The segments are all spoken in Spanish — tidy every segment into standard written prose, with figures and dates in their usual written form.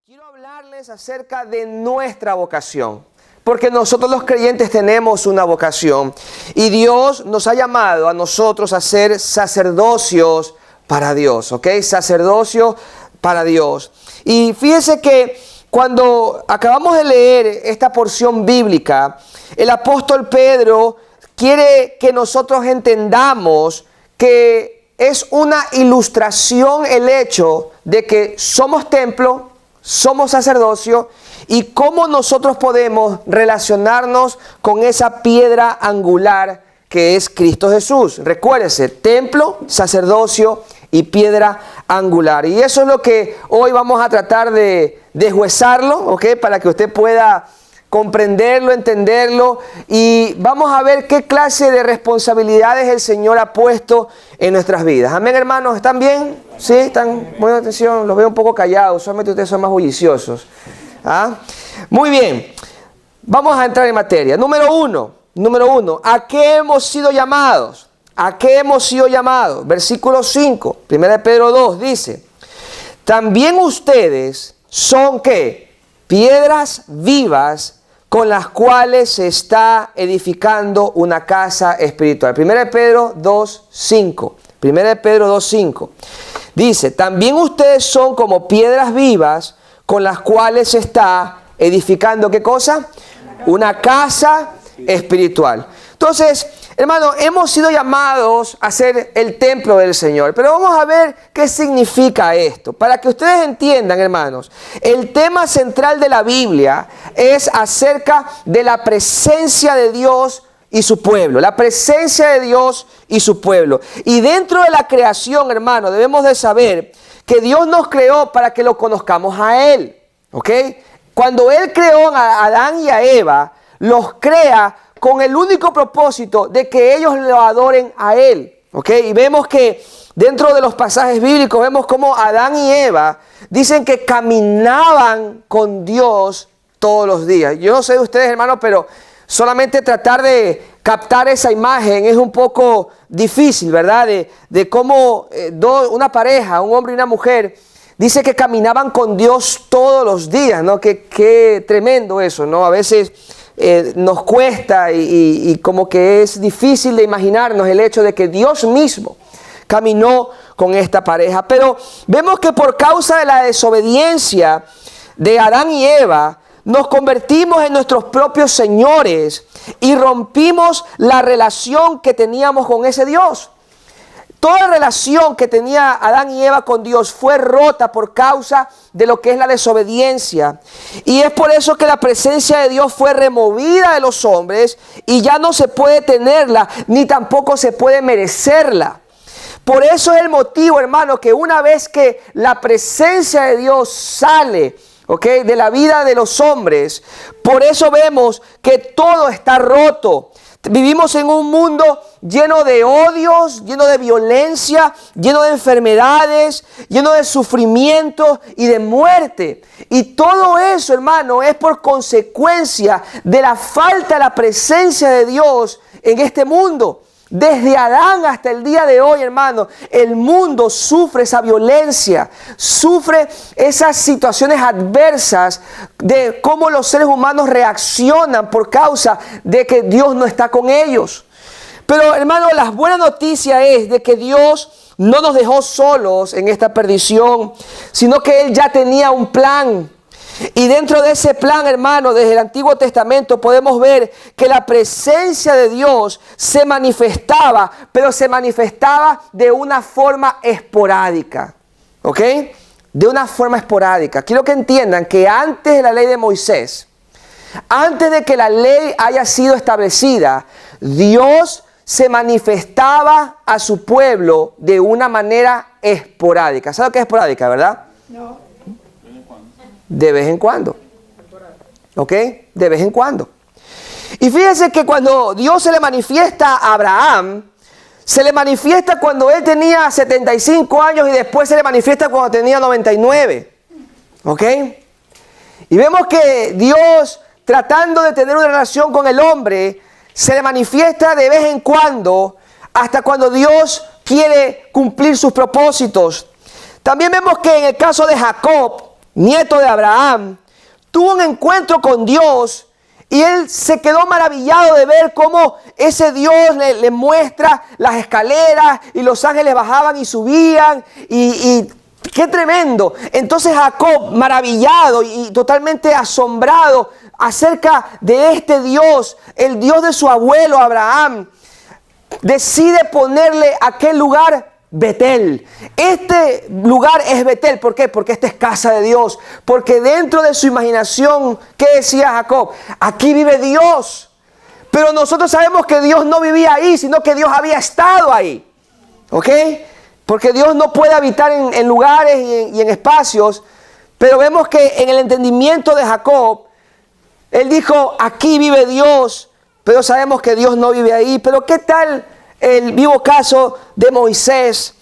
Quiero hablarles acerca de nuestra vocación, porque nosotros los creyentes tenemos una vocación y Dios nos ha llamado a nosotros a ser sacerdocios para Dios, ¿ok? Sacerdocio para Dios. Y fíjense que cuando acabamos de leer esta porción bíblica, el apóstol Pedro quiere que nosotros entendamos que es una ilustración el hecho de que somos templo, somos sacerdocio y cómo nosotros podemos relacionarnos con esa piedra angular que es Cristo Jesús. Recuérdese, templo, sacerdocio y piedra angular. Y eso es lo que hoy vamos a tratar de deshuesarlo, ¿ok? Para que usted pueda comprenderlo, entenderlo, y vamos a ver qué clase de responsabilidades el Señor ha puesto en nuestras vidas. Amén, hermanos, ¿están bien? ¿Sí? ¿Están poniendo atención? Los veo un poco callados, solamente ustedes son más bulliciosos. ¿Ah? Muy bien, vamos a entrar en materia. Número uno, ¿a qué hemos sido llamados? ¿A qué hemos sido llamados? Versículo 5, 1 Pedro 2, dice, también ustedes son, ¿qué? Piedras vivas con las cuales se está edificando una casa espiritual. 1 Pedro 2:5. 1 Pedro 2:5. Dice, también ustedes son como piedras vivas con las cuales se está edificando, ¿qué cosa? Una casa espiritual. Entonces, hermano, hemos sido llamados a ser el templo del Señor. Pero vamos a ver qué significa esto. Para que ustedes entiendan, hermanos, el tema central de la Biblia es acerca de la presencia de Dios y su pueblo. La presencia de Dios y su pueblo. Y dentro de la creación, hermano, debemos de saber que Dios nos creó para que lo conozcamos a Él. ¿Ok? Cuando Él creó a Adán y a Eva, los crea con el único propósito de que ellos lo adoren a Él. ¿Ok? Y vemos que dentro de los pasajes bíblicos, vemos cómo Adán y Eva dicen que caminaban con Dios todos los días. Yo no sé de ustedes, hermanos, pero solamente tratar de captar esa imagen es un poco difícil, ¿verdad? De cómo una pareja, un hombre y una mujer, dice que caminaban con Dios todos los días, ¿no? Qué tremendo eso, ¿no? A veces nos cuesta y como que es difícil de imaginarnos el hecho de que Dios mismo caminó con esta pareja. Pero vemos que por causa de la desobediencia de Adán y Eva, nos convertimos en nuestros propios señores y rompimos la relación que teníamos con ese Dios. Toda relación que tenía Adán y Eva con Dios fue rota por causa de lo que es la desobediencia. Y es por eso que la presencia de Dios fue removida de los hombres y ya no se puede tenerla, ni tampoco se puede merecerla. Por eso es el motivo, hermano, que una vez que la presencia de Dios sale, ¿ok?, de la vida de los hombres, por eso vemos que todo está roto. Vivimos en un mundo lleno de odios, lleno de violencia, lleno de enfermedades, lleno de sufrimiento y de muerte. Y todo eso, hermano, es por consecuencia de la falta de la presencia de Dios en este mundo. Desde Adán hasta el día de hoy, hermano, el mundo sufre esa violencia, sufre esas situaciones adversas de cómo los seres humanos reaccionan por causa de que Dios no está con ellos. Pero, hermano, la buena noticia es de que Dios no nos dejó solos en esta perdición, sino que Él ya tenía un plan. Y dentro de ese plan, hermano, desde el Antiguo Testamento podemos ver que la presencia de Dios se manifestaba, pero se manifestaba de una forma esporádica. ¿Ok? De una forma esporádica. Quiero que entiendan que antes de la ley de Moisés, antes de que la ley haya sido establecida, Dios se manifestaba a su pueblo de una manera esporádica. ¿Sabe lo que es esporádica, verdad? No. De vez en cuando. ¿Ok? De vez en cuando. Y fíjense que cuando Dios se le manifiesta a Abraham, se le manifiesta cuando él tenía 75 años y después se le manifiesta cuando tenía 99. ¿Ok? Y vemos que Dios, tratando de tener una relación con el hombre, se le manifiesta de vez en cuando, hasta cuando Dios quiere cumplir sus propósitos. También vemos que en el caso de Jacob, nieto de Abraham, tuvo un encuentro con Dios y él se quedó maravillado de ver cómo ese Dios le muestra las escaleras y los ángeles bajaban y subían y ¡qué tremendo! Entonces Jacob, maravillado y totalmente asombrado acerca de este Dios, el Dios de su abuelo Abraham, decide ponerle a aquel lugar Betel. Este lugar es Betel. ¿Por qué? Porque esta es casa de Dios. Porque dentro de su imaginación, ¿qué decía Jacob? Aquí vive Dios. Pero nosotros sabemos que Dios no vivía ahí, sino que Dios había estado ahí. ¿Ok? Porque Dios no puede habitar en lugares y en espacios. Pero vemos que en el entendimiento de Jacob, él dijo, aquí vive Dios. Pero sabemos que Dios no vive ahí. Pero ¿qué tal el vivo caso de Moisés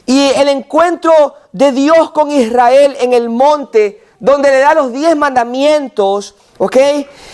y el encuentro de Dios con Israel en el monte, donde le da los 10 mandamientos, ¿ok?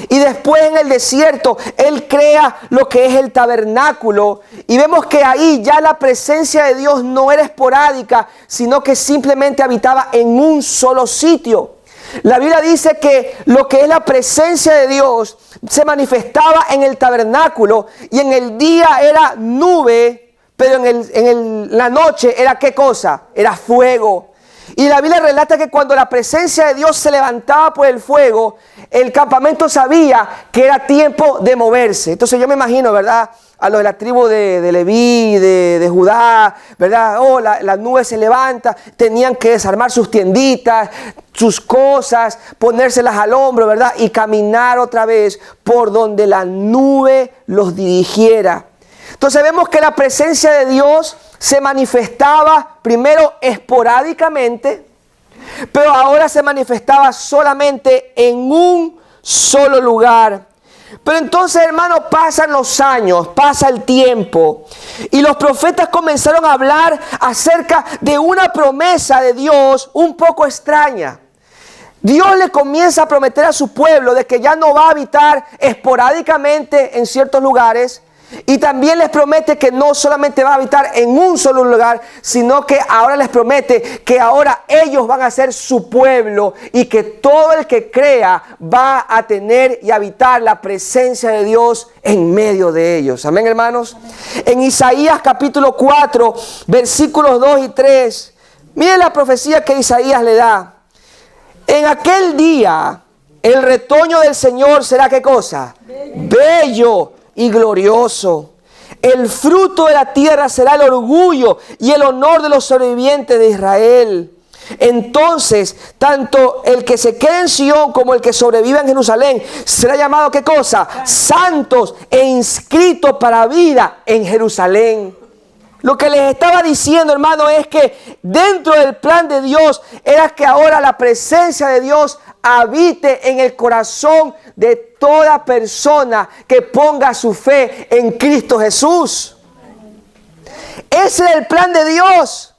Y después en el desierto, Él crea lo que es el tabernáculo. Y vemos que ahí ya la presencia de Dios no era esporádica, sino que simplemente habitaba en un solo sitio. La Biblia dice que lo que es la presencia de Dios se manifestaba en el tabernáculo y en el día era nube, pero en la noche era ¿qué cosa? Era fuego. Y la Biblia relata que cuando la presencia de Dios se levantaba por el fuego, el campamento sabía que era tiempo de moverse. Entonces yo me imagino, ¿verdad?, a los de la tribu de Leví, de Judá, ¿verdad? Oh, la nube se levanta, tenían que desarmar sus tienditas, sus cosas, ponérselas al hombro, ¿verdad? Y caminar otra vez por donde la nube los dirigiera. Entonces vemos que la presencia de Dios se manifestaba primero esporádicamente, pero ahora se manifestaba solamente en un solo lugar. Pero entonces, hermano, pasan los años, pasa el tiempo y los profetas comenzaron a hablar acerca de una promesa de Dios un poco extraña. Dios le comienza a prometer a su pueblo de que ya no va a habitar esporádicamente en ciertos lugares. Y también les promete que no solamente va a habitar en un solo lugar, sino que ahora les promete que ahora ellos van a ser su pueblo y que todo el que crea va a tener y habitar la presencia de Dios en medio de ellos. Amén, hermanos. En Isaías capítulo 4, versículos 2 y 3, miren la profecía que Isaías le da. En aquel día, el retoño del Señor será ¿qué cosa? Bello y glorioso. El fruto de la tierra será el orgullo y el honor de los sobrevivientes de Israel. Entonces, tanto el que se quede en Sión como el que sobreviva en Jerusalén será llamado ¿qué cosa? Santos e inscritos para vida en Jerusalén. Lo que les estaba diciendo, hermano, es que dentro del plan de Dios era que ahora la presencia de Dios habite en el corazón de toda persona que ponga su fe en Cristo Jesús. Ese es el plan de Dios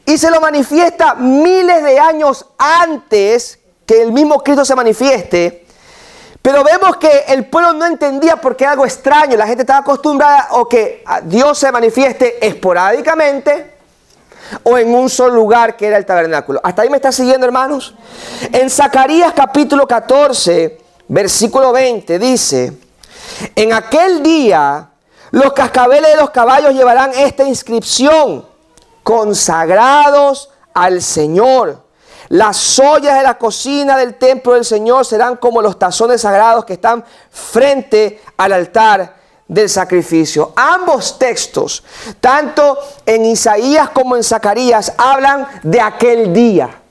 y se lo manifiesta miles de años antes que el mismo Cristo se manifieste. Pero vemos que el pueblo no entendía porque era algo extraño. La gente estaba acostumbrada o que Dios se manifieste esporádicamente o en un solo lugar que era el tabernáculo. ¿Hasta ahí me está siguiendo, hermanos? En Zacarías capítulo 14, versículo 20 dice: en aquel día los cascabeles de los caballos llevarán esta inscripción: consagrados al Señor. Las ollas de la cocina del templo del Señor serán como los tazones sagrados que están frente al altar del sacrificio. Ambos textos, tanto en Isaías como en Zacarías, hablan de aquel día.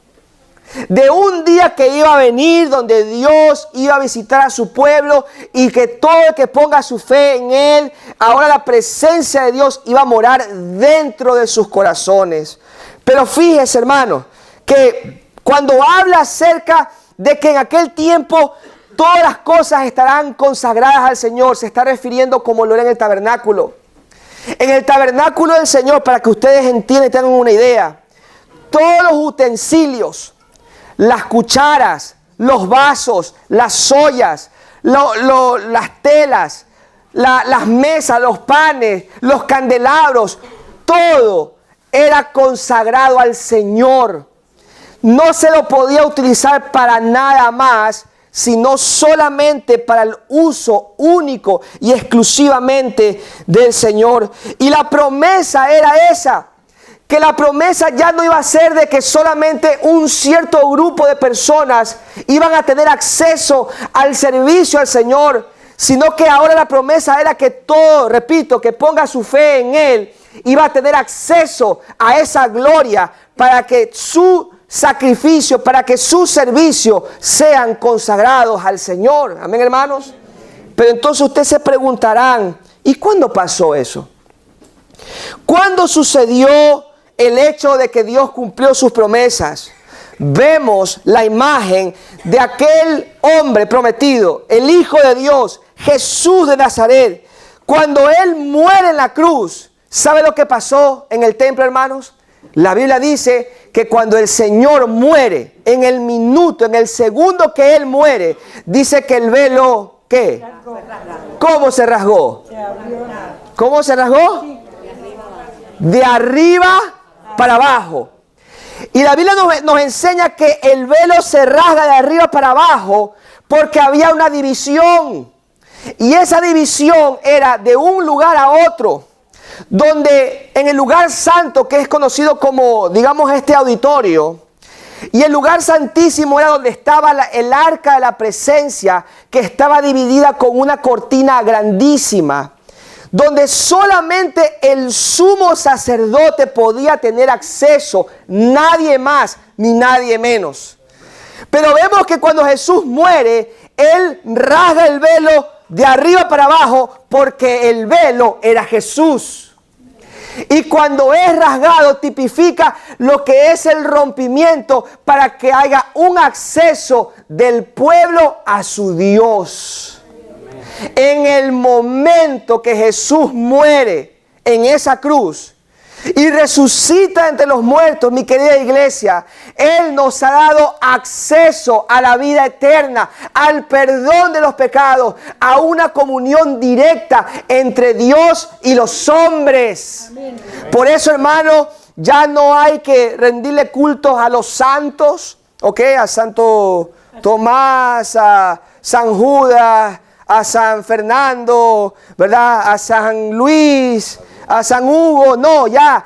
De un día que iba a venir donde Dios iba a visitar a su pueblo y que todo el que ponga su fe en Él, ahora la presencia de Dios iba a morar dentro de sus corazones. Pero fíjese, hermano, que cuando habla acerca de que en aquel tiempo todas las cosas estarán consagradas al Señor, se está refiriendo como lo era en el tabernáculo. En el tabernáculo del Señor, para que ustedes entiendan y tengan una idea, todos los utensilios, las cucharas, los vasos, las ollas, las telas, las mesas, los panes, los candelabros, todo era consagrado al Señor. no se lo podía utilizar para nada más, sino solamente para el uso único y exclusivamente del Señor. Y la promesa era esa, que la promesa ya no iba a ser de que solamente un cierto grupo de personas iban a tener acceso al servicio al Señor, sino que ahora la promesa era que todo, repito, que ponga su fe en Él, iba a tener acceso a esa gloria para que su sacrificio, para que su servicio sean consagrados al Señor. Amén, hermanos. Pero entonces ustedes se preguntarán, ¿y cuándo pasó eso? ¿Cuándo sucedió el hecho de que Dios cumplió sus promesas? Vemos la imagen de aquel hombre prometido, el Hijo de Dios, Jesús de Nazaret. Cuando Él muere en la cruz, ¿sabe lo que pasó en el templo, hermanos? La Biblia dice que cuando el Señor muere, en el minuto, en el segundo que Él muere, dice que el velo, ¿qué? ¿Cómo se rasgó? ¿Cómo se rasgó? De arriba para abajo. Y la Biblia nos enseña que el velo se rasga de arriba para abajo porque había una división. Y esa división era de un lugar a otro, donde en el lugar santo, que es conocido como, digamos, este auditorio, y el lugar santísimo era donde estaba el arca de la presencia, que estaba dividida con una cortina grandísima, donde solamente el sumo sacerdote podía tener acceso, nadie más ni nadie menos. Pero vemos que cuando Jesús muere, Él rasga el velo de arriba para abajo porque el velo era Jesús. Y cuando es rasgado tipifica lo que es el rompimiento para que haya un acceso del pueblo a su Dios. En el momento que Jesús muere en esa cruz y resucita entre los muertos, mi querida iglesia, Él nos ha dado acceso a la vida eterna, al perdón de los pecados, a una comunión directa entre Dios y los hombres. Amén. Por eso, hermano, ya no hay que rendirle cultos a los santos, ¿ok? A Santo Tomás, a San Judas, a San Fernando, ¿verdad? A San Luis, a San Hugo. No, ya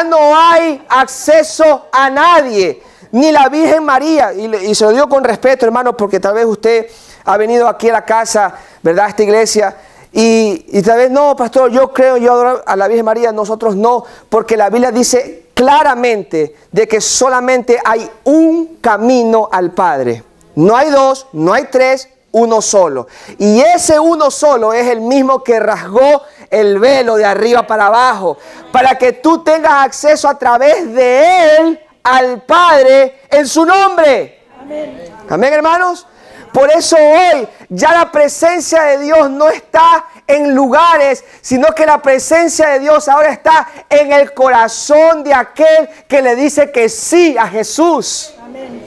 no hay acceso a nadie, ni la Virgen María. Y se lo digo con respeto, hermano, porque tal vez usted ha venido aquí a la casa, ¿verdad? A esta iglesia. Y tal vez, no, pastor, yo adoro a la Virgen María. Nosotros no, porque la Biblia dice claramente de que solamente hay un camino al Padre. No hay dos, no hay tres, uno solo. Y ese uno solo es el mismo que rasgó el velo de arriba para abajo, para que tú tengas acceso a través de Él al Padre en su nombre. Amén. Amén, hermanos. Por eso hoy ya la presencia de Dios no está en lugares, sino que la presencia de Dios ahora está en el corazón de aquel que le dice que sí a Jesús. Amén.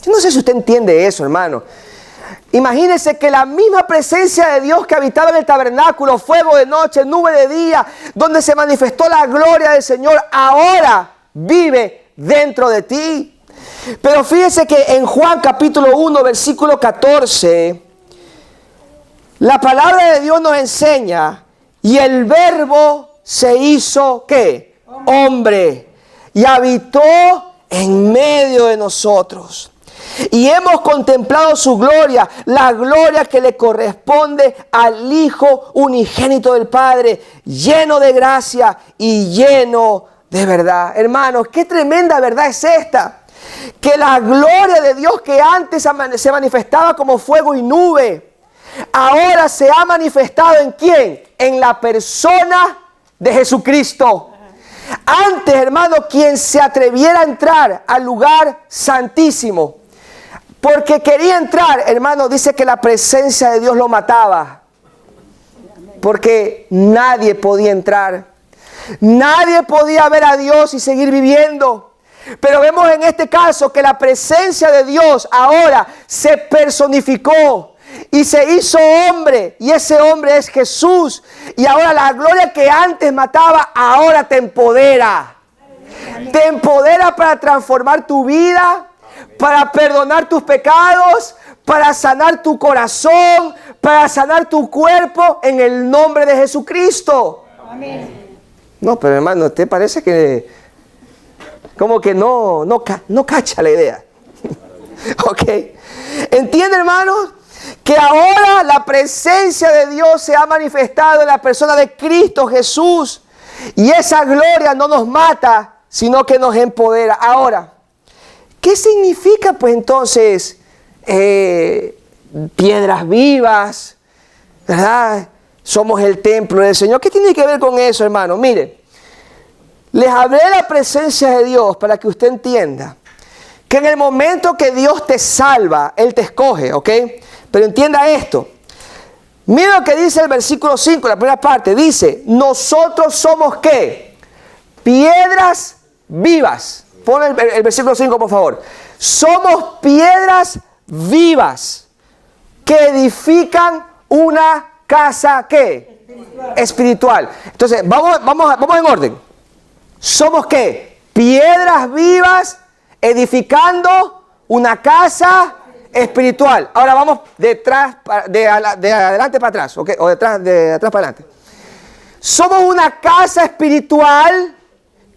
Yo no sé si usted entiende eso, hermano. Imagínense que la misma presencia de Dios que habitaba en el tabernáculo, fuego de noche, nube de día, donde se manifestó la gloria del Señor, ahora vive dentro de ti. Pero fíjense que en Juan capítulo 1, versículo 14, la palabra de Dios nos enseña, y el verbo se hizo, ¿qué? Hombre, y habitó en medio de nosotros. Y hemos contemplado su gloria, la gloria que le corresponde al Hijo unigénito del Padre, lleno de gracia y lleno de verdad. Hermanos, qué tremenda verdad es esta. Que la gloria de Dios que antes se manifestaba como fuego y nube, ahora se ha manifestado ¿en quién? En la persona de Jesucristo. Antes, hermano, quien se atreviera a entrar al lugar santísimo, porque quería entrar, hermano, dice que la presencia de Dios lo mataba. Porque nadie podía entrar. Nadie podía ver a Dios y seguir viviendo. Pero vemos en este caso que la presencia de Dios ahora se personificó y se hizo hombre. Y ese hombre es Jesús. Y ahora la gloria que antes mataba, ahora te empodera. Te empodera para transformar tu vida, para perdonar tus pecados, para sanar tu corazón, para sanar tu cuerpo en el nombre de Jesucristo. Amén. No, pero hermano, ¿te parece que como que no cacha la idea? ¿Ok? ¿Entiende, hermanos? Que ahora la presencia de Dios se ha manifestado en la persona de Cristo Jesús. Y esa gloria no nos mata, sino que nos empodera. Ahora, ¿qué significa pues entonces piedras vivas? ¿Verdad? Somos el templo del Señor. ¿Qué tiene que ver con eso, hermano? Mire, les hablé de la presencia de Dios para que usted entienda que en el momento que Dios te salva, Él te escoge, ¿ok? Pero entienda esto. Mira lo que dice el versículo 5, la primera parte. Dice, nosotros somos ¿qué? Piedras vivas. Pon el versículo 5, por favor. Somos piedras vivas que edifican una casa ¿qué? Espiritual. Entonces, vamos en orden. ¿Somos qué? Piedras vivas edificando una casa espiritual. Ahora vamos de adelante para atrás, ¿ok? O de atrás para adelante. Somos una casa espiritual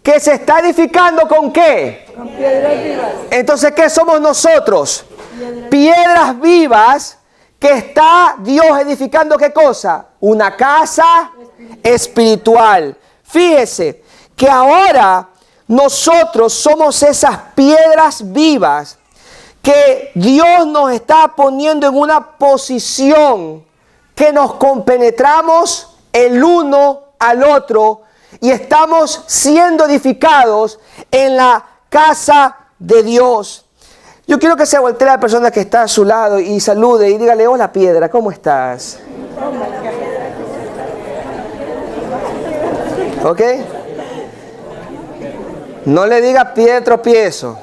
que se está edificando ¿con qué? Con piedras vivas. Entonces, ¿qué somos nosotros? Piedras vivas que está Dios edificando ¿qué cosa? Una casa espiritual. Fíjese que ahora nosotros somos esas piedras vivas que Dios nos está poniendo en una posición que nos compenetramos el uno al otro y estamos siendo edificados en la casa de Dios. Yo quiero que se voltee la persona que está a su lado y salude y dígale, hola piedra, ¿cómo estás? ¿Ok? No le diga pie de tropiezo.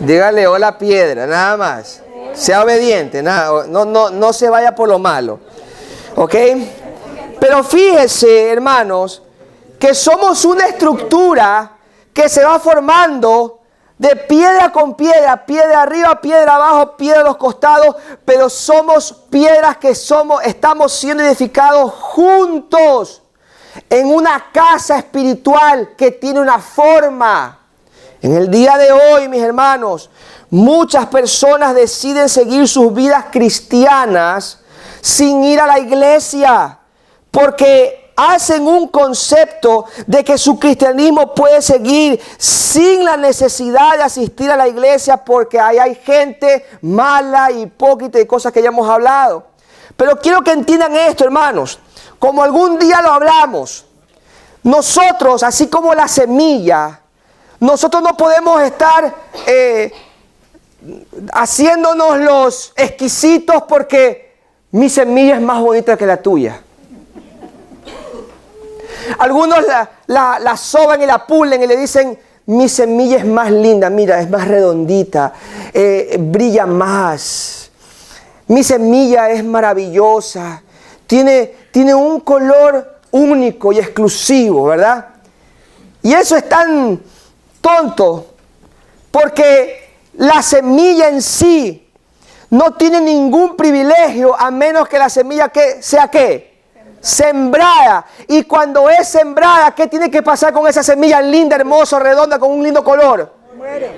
Dígale hola piedra, nada más. Sea obediente, nada, no se vaya por lo malo. ¿Ok? Pero fíjese, hermanos, que somos una estructura que se va formando de piedra con piedra, piedra arriba, piedra abajo, piedra a los costados, pero somos piedras que estamos siendo edificados juntos en una casa espiritual que tiene una forma. En el día de hoy, mis hermanos, muchas personas deciden seguir sus vidas cristianas sin ir a la iglesia, porque hacen un concepto de que su cristianismo puede seguir sin la necesidad de asistir a la iglesia porque ahí hay gente mala, hipócrita y cosas que ya hemos hablado. Pero quiero que entiendan esto, hermanos. Como algún día lo hablamos, nosotros, así como la semilla, nosotros no podemos estar haciéndonos los exquisitos porque mi semilla es más bonita que la tuya. Algunos la soban y la pulen y le dicen, mi semilla es más linda, mira, es más redondita, brilla más. Mi semilla es maravillosa, tiene un color único y exclusivo, ¿verdad? Y eso es tan tonto, porque la semilla en sí no tiene ningún privilegio a menos que la semilla que sea ¿qué? Sembrada. Y cuando es sembrada, ¿qué tiene que pasar con esa semilla linda, hermosa, redonda, con un lindo color?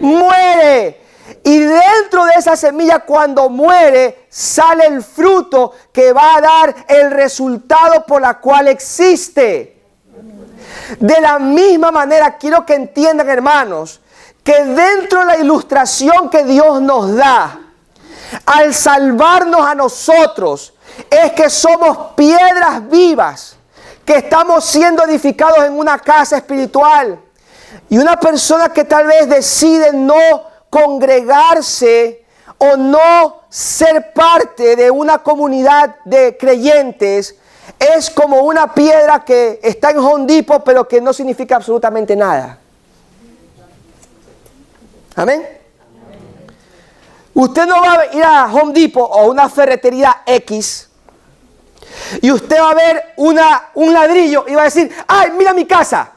Muere. Y dentro de esa semilla, cuando muere, sale el fruto que va a dar el resultado por la cual existe. De la misma manera, quiero que entiendan, hermanos, que dentro de la ilustración que Dios nos da, al salvarnos a nosotros, es que somos piedras vivas, que estamos siendo edificados en una casa espiritual. Y una persona que tal vez decide no congregarse o no ser parte de una comunidad de creyentes, es como una piedra que está en Home Depot, pero que no significa absolutamente nada. Amén. Usted no va a ir a Home Depot o una ferretería X y usted va a ver un ladrillo y va a decir, ¡ay, mira mi casa!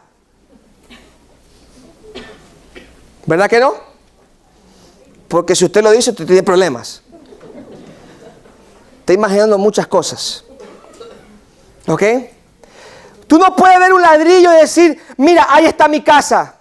¿Verdad que no? Porque si usted lo dice, usted tiene problemas. Está imaginando muchas cosas. ¿Ok? Tú no puedes ver un ladrillo y decir, mira, ahí está mi casa.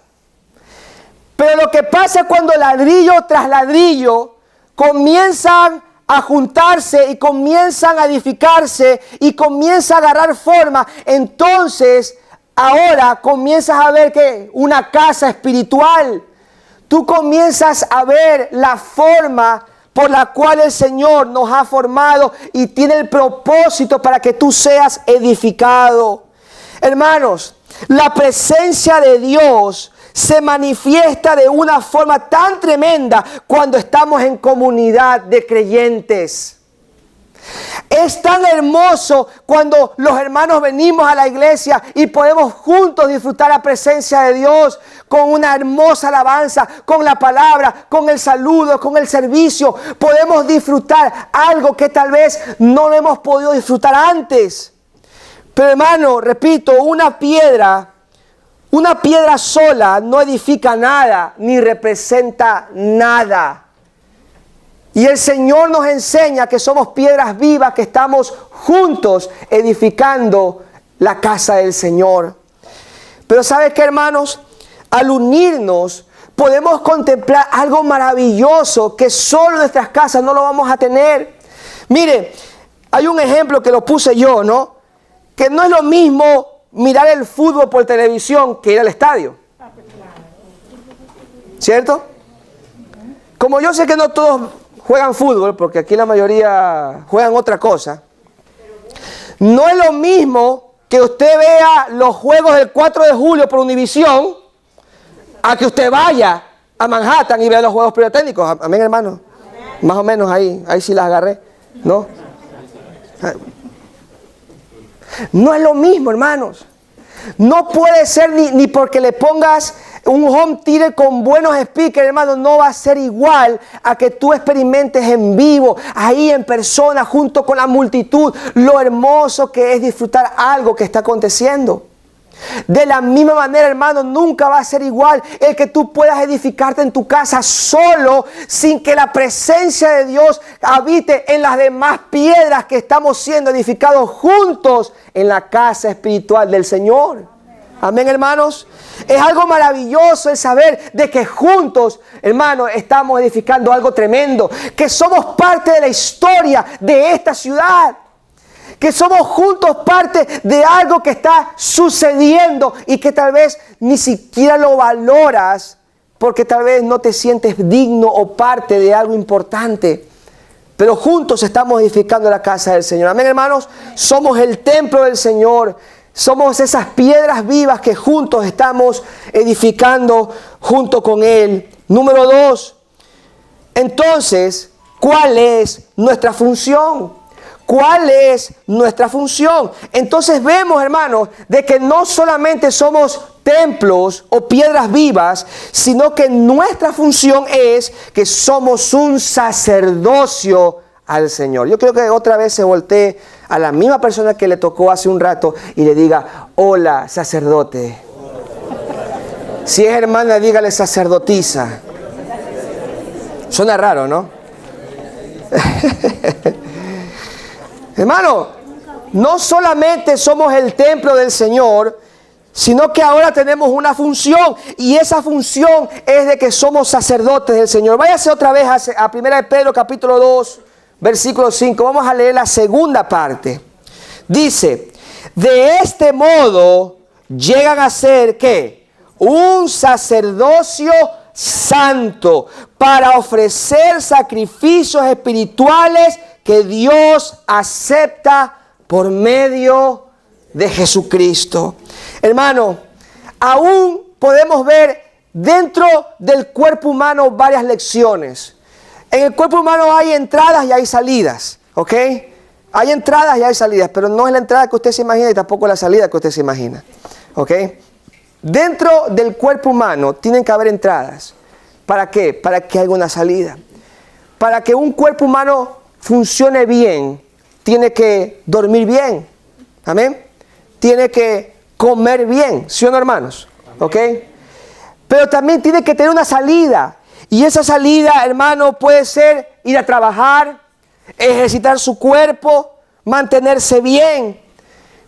Pero lo que pasa es cuando ladrillo tras ladrillo comienzan a juntarse y comienzan a edificarse y comienza a agarrar forma, entonces ahora comienzas a ver que una casa espiritual. Tú comienzas a ver la forma por la cual el Señor nos ha formado y tiene el propósito para que tú seas edificado. Hermanos, la presencia de Dios se manifiesta de una forma tan tremenda cuando estamos en comunidad de creyentes. Es tan hermoso cuando los hermanos venimos a la iglesia y podemos juntos disfrutar la presencia de Dios con una hermosa alabanza, con la palabra, con el saludo, con el servicio. Podemos disfrutar algo que tal vez no lo hemos podido disfrutar antes. Pero hermano, repito, una piedra sola no edifica nada ni representa nada. Y el Señor nos enseña que somos piedras vivas, que estamos juntos edificando la casa del Señor. Pero ¿sabes qué, hermanos? Al unirnos podemos contemplar algo maravilloso que solo en nuestras casas no lo vamos a tener. Mire, hay un ejemplo que lo puse yo, ¿no? Que no es lo mismo mirar el fútbol por televisión que ir al estadio. ¿Cierto? Como yo sé que no todos juegan fútbol, porque aquí la mayoría juegan otra cosa. No es lo mismo que usted vea los juegos del 4 de julio por Univisión a que usted vaya a Manhattan y vea los juegos pirotécnicos. Amén, hermano. Más o menos ahí sí las agarré, ¿no? No es lo mismo, hermanos. No puede ser ni porque le pongas un home theater con buenos speakers, hermano, no va a ser igual a que tú experimentes en vivo, ahí en persona, junto con la multitud, lo hermoso que es disfrutar algo que está aconteciendo. De la misma manera, hermano, nunca va a ser igual el que tú puedas edificarte en tu casa solo, sin que la presencia de Dios habite en las demás piedras que estamos siendo edificados juntos en la casa espiritual del Señor. Amén, hermanos. Es algo maravilloso el saber de que juntos, hermanos, estamos edificando algo tremendo, que somos parte de la historia de esta ciudad. Que somos juntos parte de algo que está sucediendo y que tal vez ni siquiera lo valoras porque tal vez no te sientes digno o parte de algo importante. Pero juntos estamos edificando la casa del Señor. Amén, hermanos. Somos el templo del Señor. Somos esas piedras vivas que juntos estamos edificando junto con Él. Número 2. Entonces, ¿cuál es nuestra función? ¿Cuál es nuestra función? Entonces vemos, hermanos, de que no solamente somos templos o piedras vivas, sino que nuestra función es que somos un sacerdocio al Señor. Yo creo que otra vez se voltee a la misma persona que le tocó hace un rato y le diga, hola, sacerdote. Si es hermana, dígale sacerdotisa. Suena raro, ¿no? Hermano, no solamente somos el templo del Señor, sino que ahora tenemos una función, y esa función es de que somos sacerdotes del Señor. Váyase otra vez a 1 de Pedro capítulo 2, versículo 5. Vamos a leer la segunda parte. Dice, de este modo llegan a ser, ¿qué? Un sacerdocio santo para ofrecer sacrificios espirituales que Dios acepta por medio de Jesucristo. Hermano, aún podemos ver dentro del cuerpo humano varias lecciones. En el cuerpo humano hay entradas y hay salidas, ¿ok? Hay entradas y hay salidas, pero no es la entrada que usted se imagina y tampoco la salida que usted se imagina, ¿ok? Dentro del cuerpo humano tienen que haber entradas. ¿Para qué? Para que haya una salida. Para que un cuerpo humano funcione bien, tiene que dormir bien. Amén. Tiene que comer bien, ¿sí o no, hermanos? ¿Ok? Pero también tiene que tener una salida. Y esa salida, hermano, puede ser ir a trabajar, ejercitar su cuerpo, mantenerse bien.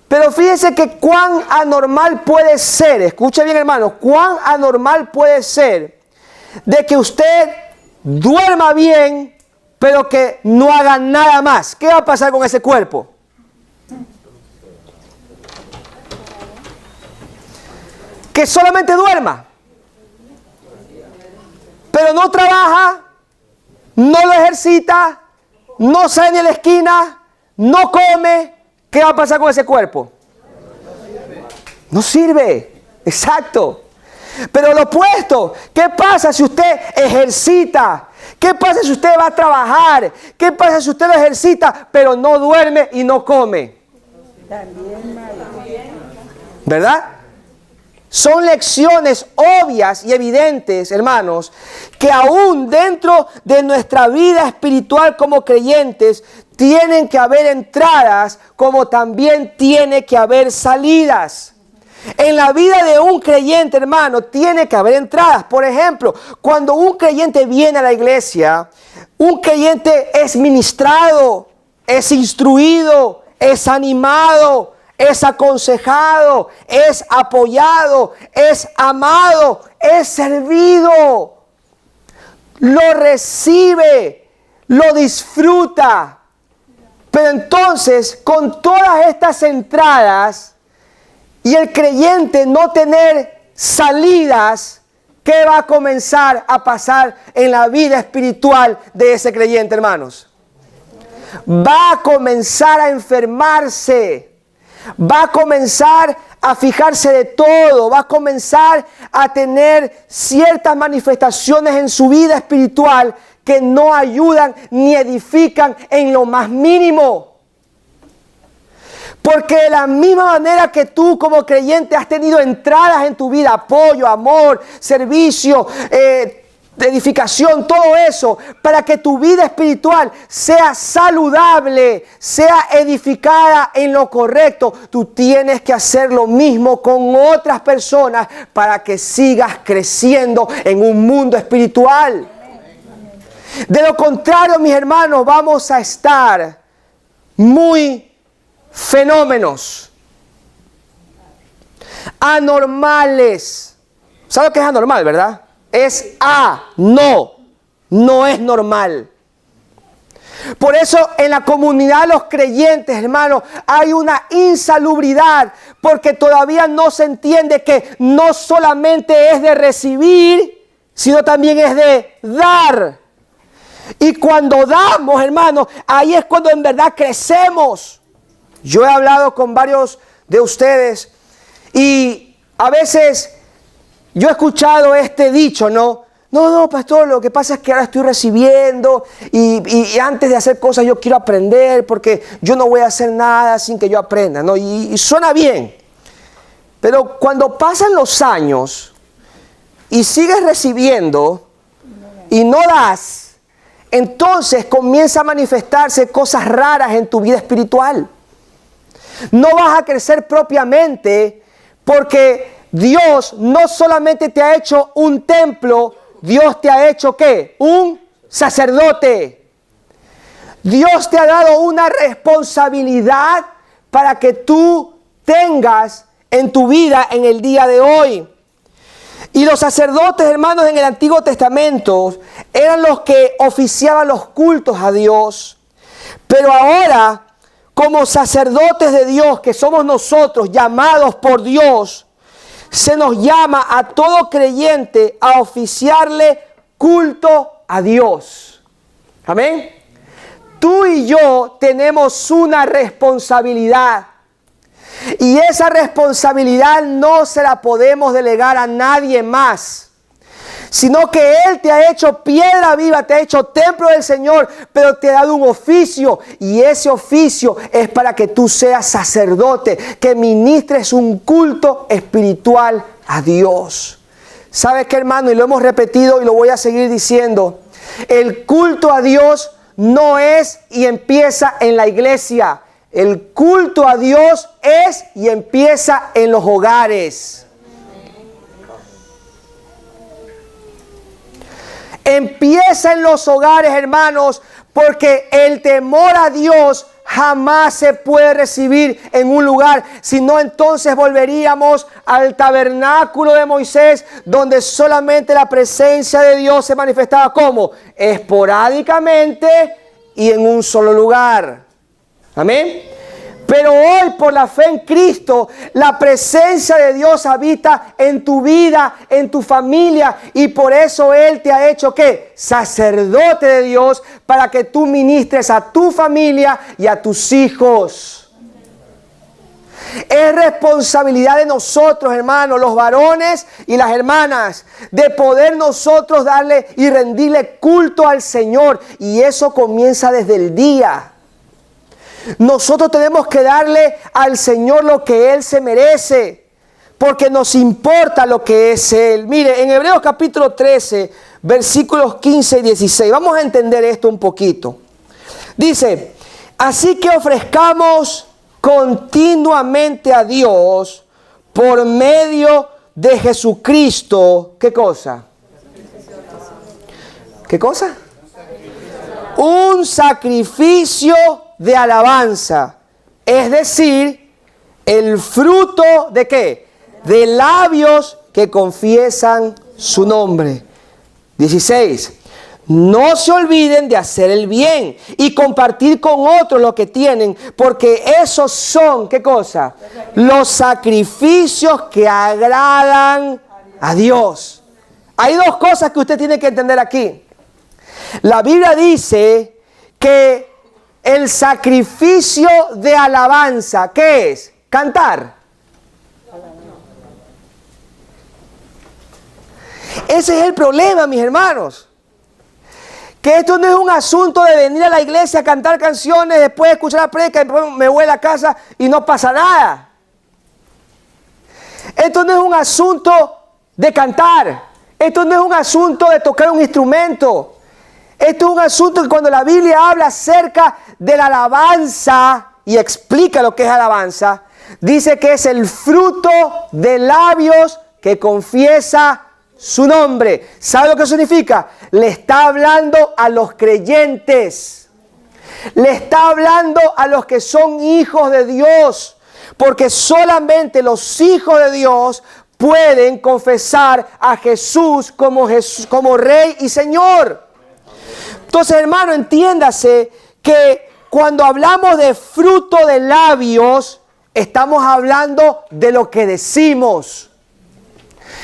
Pero fíjese que cuán anormal puede ser, escuche bien, hermano, cuán anormal puede ser de que usted duerma bien, pero que no haga nada más. ¿Qué va a pasar con ese cuerpo? Que solamente duerma, pero no trabaja, no lo ejercita, no sale ni a la esquina, no come. ¿Qué va a pasar con ese cuerpo? No sirve. Exacto. Pero lo opuesto, ¿qué pasa si usted ejercita? ¿Qué pasa si usted va a trabajar? ¿Qué pasa si usted lo ejercita, pero no duerme y no come? ¿Verdad? Son lecciones obvias y evidentes, hermanos, que aún dentro de nuestra vida espiritual como creyentes, tienen que haber entradas como también tiene que haber salidas. En la vida de un creyente, hermano, tiene que haber entradas. Por ejemplo, cuando un creyente viene a la iglesia, un creyente es ministrado, es instruido, es animado, es aconsejado, es apoyado, es amado, es servido. Lo recibe, lo disfruta. Pero entonces, con todas estas entradas y el creyente no tener salidas, ¿qué va a comenzar a pasar en la vida espiritual de ese creyente, hermanos? Va a comenzar a enfermarse. Va a comenzar a fijarse de todo, va a comenzar a tener ciertas manifestaciones en su vida espiritual que no ayudan ni edifican en lo más mínimo. Porque de la misma manera que tú como creyente has tenido entradas en tu vida, apoyo, amor, servicio, edificación, todo eso, para que tu vida espiritual sea saludable, sea edificada en lo correcto, tú tienes que hacer lo mismo con otras personas para que sigas creciendo en un mundo espiritual. De lo contrario, mis hermanos, vamos a estar muy fenómenos anormales. ¿Sabe lo que es anormal, verdad? Es no es normal. Por eso en la comunidad de los creyentes, hermanos, hay una insalubridad, porque todavía no se entiende que no solamente es de recibir, sino también es de dar. Y cuando damos, hermanos, ahí es cuando en verdad crecemos. Yo he hablado con varios de ustedes y a veces yo he escuchado este dicho, ¿no? No, pastor, lo que pasa es que ahora estoy recibiendo y antes de hacer cosas yo quiero aprender porque yo no voy a hacer nada sin que yo aprenda, ¿no? Y suena bien. Pero cuando pasan los años y sigues recibiendo y no das, entonces comienza a manifestarse cosas raras en tu vida espiritual. No vas a crecer propiamente porque Dios no solamente te ha hecho un templo, Dios te ha hecho ¿qué? Un sacerdote. Dios te ha dado una responsabilidad para que tú tengas en tu vida en el día de hoy. Y los sacerdotes, hermanos, en el Antiguo Testamento eran los que oficiaban los cultos a Dios. Pero ahora, como sacerdotes de Dios, que somos nosotros llamados por Dios, se nos llama a todo creyente a oficiarle culto a Dios. Amén. Tú y yo tenemos una responsabilidad. Y esa responsabilidad no se la podemos delegar a nadie más, sino que Él te ha hecho piedra viva, te ha hecho templo del Señor, pero te ha dado un oficio, y ese oficio es para que tú seas sacerdote, que ministres un culto espiritual a Dios. ¿Sabes qué, hermano? Y lo hemos repetido y lo voy a seguir diciendo. El culto a Dios no es y empieza en la iglesia. El culto a Dios es y empieza en los hogares. Empieza en los hogares, hermanos, porque el temor a Dios jamás se puede recibir en un lugar, sino entonces volveríamos al tabernáculo de Moisés, donde solamente la presencia de Dios se manifestaba como esporádicamente y en un solo lugar. Amén. Pero hoy, por la fe en Cristo, la presencia de Dios habita en tu vida, en tu familia, y por eso Él te ha hecho ¿qué? Sacerdote de Dios, para que tú ministres a tu familia y a tus hijos. Es responsabilidad de nosotros, hermanos, los varones y las hermanas, de poder nosotros darle y rendirle culto al Señor, y eso comienza desde el día. Nosotros tenemos que darle al Señor lo que Él se merece, porque nos importa lo que es Él. Mire, en Hebreos capítulo 13, versículos 15 y 16, vamos a entender esto un poquito. Dice, así que ofrezcamos continuamente a Dios por medio de Jesucristo. ¿Qué cosa? ¿Qué cosa? Un sacrificio de alabanza, es decir, el fruto ¿de qué? De labios que confiesan su nombre. 16. No se olviden de hacer el bien y compartir con otros lo que tienen, porque esos son, ¿qué cosa? Los sacrificios que agradan a Dios. Hay dos cosas que usted tiene que entender aquí. La Biblia dice que el sacrificio de alabanza, ¿qué es? Cantar. Ese es el problema, mis hermanos. Que esto no es un asunto de venir a la iglesia a cantar canciones, después de escuchar la prédica y después me voy a la casa y no pasa nada. Esto no es un asunto de cantar. Esto no es un asunto de tocar un instrumento. Esto es un asunto que cuando la Biblia habla acerca de la alabanza y explica lo que es alabanza, dice que es el fruto de labios que confiesa su nombre. ¿Sabe lo que significa? Le está hablando a los creyentes. Le está hablando a los que son hijos de Dios. Porque solamente los hijos de Dios pueden confesar a Jesús como Rey y Señor. Entonces, hermano, entiéndase que cuando hablamos de fruto de labios, estamos hablando de lo que decimos.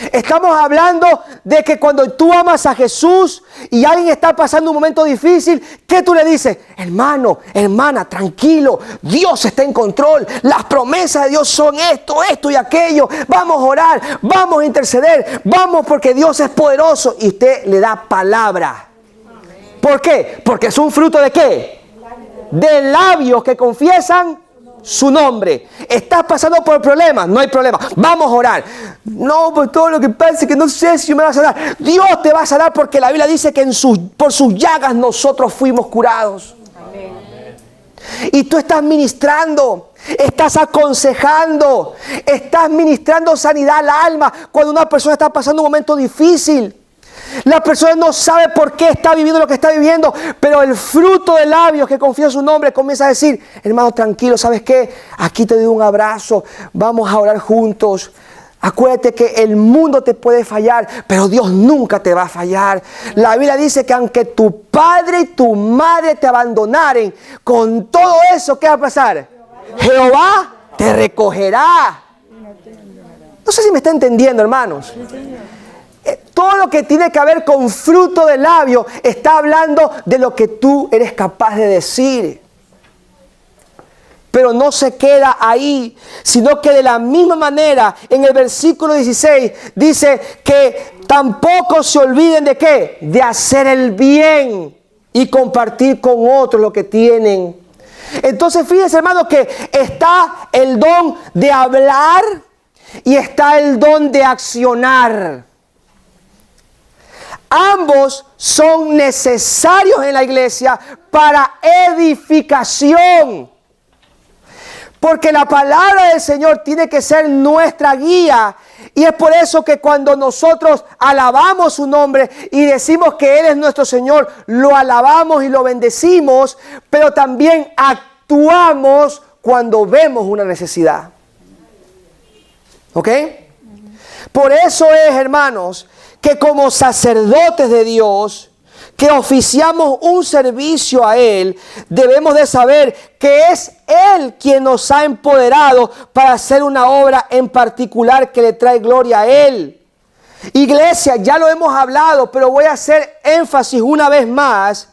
Estamos hablando de que cuando tú amas a Jesús y alguien está pasando un momento difícil, ¿qué tú le dices? Hermano, hermana, tranquilo, Dios está en control. Las promesas de Dios son esto, esto y aquello. Vamos a orar, vamos a interceder, vamos porque Dios es poderoso. Y usted le da palabra. ¿Por qué? Porque es un fruto ¿de qué? De labios que confiesan su nombre. ¿Estás pasando por problemas? No hay problema. Vamos a orar. No, por todo lo que pasa, que no sé si me vas a dar. Dios te va a sanar porque la Biblia dice que por sus llagas nosotros fuimos curados. Amén. Y tú estás ministrando, estás aconsejando, estás ministrando sanidad al alma cuando una persona está pasando un momento difícil. La persona no sabe por qué está viviendo lo que está viviendo, pero el fruto de labios que confía en su nombre comienza a decir, hermano, tranquilo, ¿sabes qué? Aquí te doy un abrazo, vamos a orar juntos. Acuérdate que el mundo te puede fallar, pero Dios nunca te va a fallar. La Biblia dice que aunque tu padre y tu madre te abandonaren, con todo eso, ¿qué va a pasar? Jehová te recogerá. No sé si me está entendiendo, hermanos. Todo lo que tiene que ver con fruto de labio está hablando de lo que tú eres capaz de decir. Pero no se queda ahí, sino que de la misma manera, en el versículo 16, dice que tampoco se olviden de ¿qué? De hacer el bien y compartir con otros lo que tienen. Entonces, fíjense, hermano, que está el don de hablar y está el don de accionar. Ambos son necesarios en la iglesia para edificación. Porque la palabra del Señor tiene que ser nuestra guía Y es por eso que cuando nosotros alabamos su nombre y decimos que Él es nuestro Señor, lo alabamos y lo bendecimos, pero también actuamos cuando vemos una necesidad. ¿Ok? Por eso es, hermanos, que como sacerdotes de Dios, que oficiamos un servicio a Él, debemos de saber que es Él quien nos ha empoderado para hacer una obra en particular que le trae gloria a Él. Iglesia, ya lo hemos hablado, pero voy a hacer énfasis una vez más,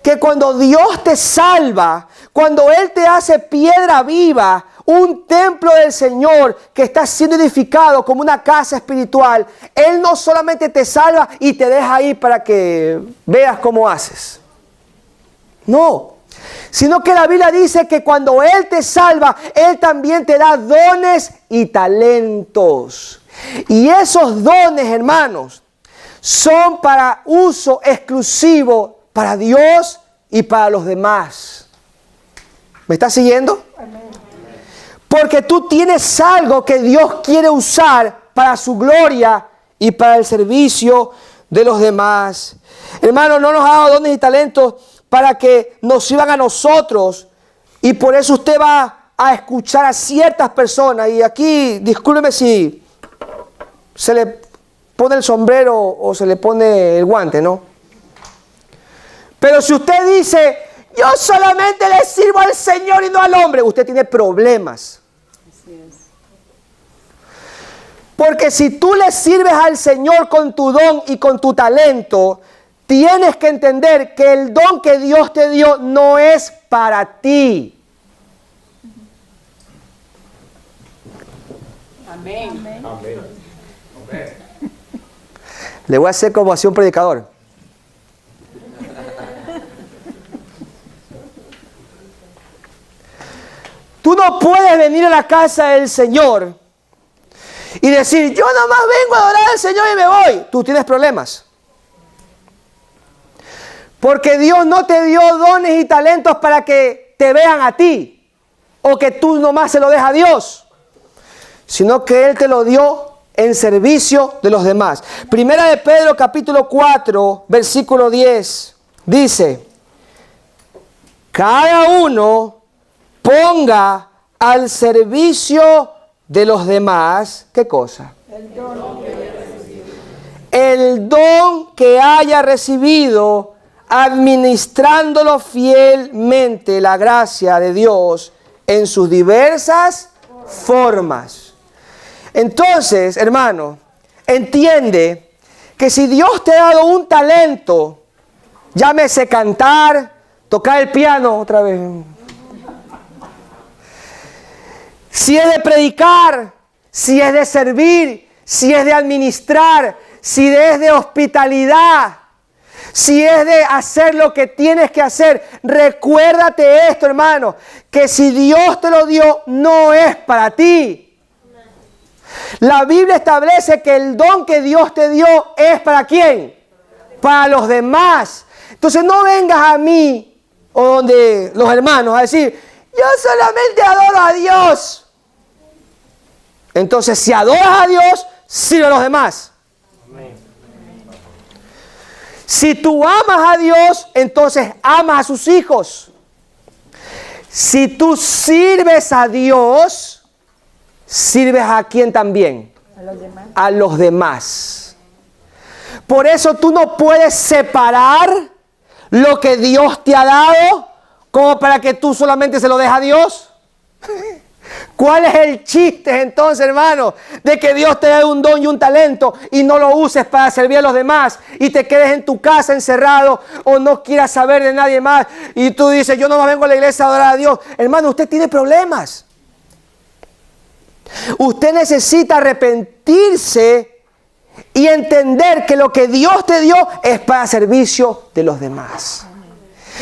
que cuando Dios te salva, cuando Él te hace piedra viva, un templo del Señor que está siendo edificado como una casa espiritual, Él no solamente te salva y te deja ahí para que veas cómo haces. No, sino que la Biblia dice que cuando Él te salva, Él también te da dones y talentos. Y esos dones, hermanos, son para uso exclusivo para Dios y para los demás. ¿Me estás siguiendo? Amén. Porque tú tienes algo que Dios quiere usar para su gloria y para el servicio de los demás. Hermano, no nos ha dado dones y talentos para que nos sirvan a nosotros. Y por eso usted va a escuchar a ciertas personas. Y aquí, discúlpeme si se le pone el sombrero o se le pone el guante, ¿no? Pero si usted dice, yo solamente le sirvo al Señor y no al hombre, usted tiene problemas. Porque si tú le sirves al Señor con tu don y con tu talento, tienes que entender que el don que Dios te dio no es para ti. Amén. Amén. Le voy a hacer como hacía un predicador. Tú no puedes venir a la casa del Señor y decir, yo nomás vengo a adorar al Señor y me voy. Tú tienes problemas. Porque Dios no te dio dones y talentos para que te vean a ti. O que tú nomás se lo dejes a Dios. Sino que Él te lo dio en servicio de los demás. Primera de Pedro capítulo 4, versículo 10. Dice, cada uno ponga al servicio de los demás, ¿qué cosa? El don que haya recibido, administrándolo fielmente la gracia de Dios en sus diversas formas. Entonces, hermano, entiende que si Dios te ha dado un talento, llámese cantar, tocar el piano otra vez, si es de predicar, si es de servir, si es de administrar, si es de hospitalidad, si es de hacer lo que tienes que hacer, recuérdate esto, hermano, que si Dios te lo dio, no es para ti. La Biblia establece que el don que Dios te dio es ¿para quién? Para los demás. Entonces no vengas a mí o donde los hermanos a decir, yo solamente adoro a Dios. Entonces, si adoras a Dios, sirve a los demás. Amén. Si tú amas a Dios, entonces amas a sus hijos. Si tú sirves a Dios, sirves a quién también? A los demás. A los demás. Por eso tú no puedes separar lo que Dios te ha dado como para que tú solamente se lo dejes a Dios. ¿Cuál es el chiste entonces, hermano, de que Dios te dé un don y un talento y no lo uses para servir a los demás y te quedes en tu casa encerrado o no quieras saber de nadie más y tú dices, yo no más vengo a la iglesia a adorar a Dios? Hermano, usted tiene problemas. Usted necesita arrepentirse y entender que lo que Dios te dio es para servicio de los demás.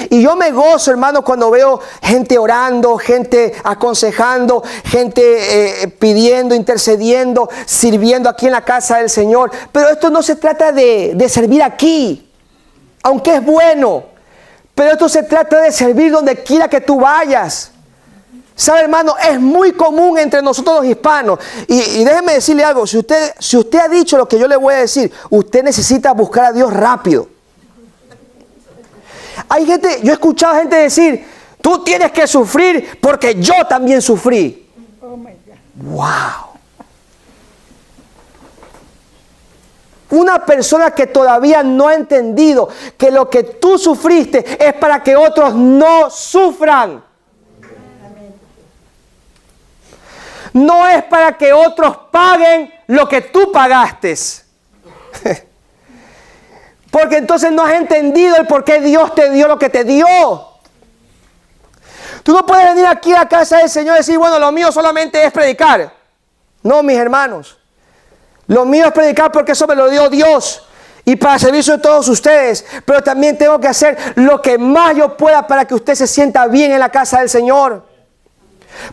Y yo me gozo, hermano, cuando veo gente orando, gente aconsejando, gente pidiendo, intercediendo, sirviendo aquí en la casa del Señor. Pero esto no se trata de servir aquí, aunque es bueno. Pero esto se trata de servir donde quiera que tú vayas. ¿Sabe, hermano? Es muy común entre nosotros los hispanos. Y déjeme decirle algo. Si usted ha dicho lo que yo le voy a decir, usted necesita buscar a Dios rápido. Hay gente, yo he escuchado gente decir, tú tienes que sufrir porque yo también sufrí. Oh my God. ¡Wow! Una persona que todavía no ha entendido que lo que tú sufriste es para que otros no sufran. No es para que otros paguen lo que tú pagaste. Porque entonces no has entendido el por qué Dios te dio lo que te dio. Tú no puedes venir aquí a la casa del Señor y decir, bueno, lo mío solamente es predicar. No, mis hermanos. Lo mío es predicar porque eso me lo dio Dios. Y para servicio de todos ustedes. Pero también tengo que hacer lo que más yo pueda para que usted se sienta bien en la casa del Señor.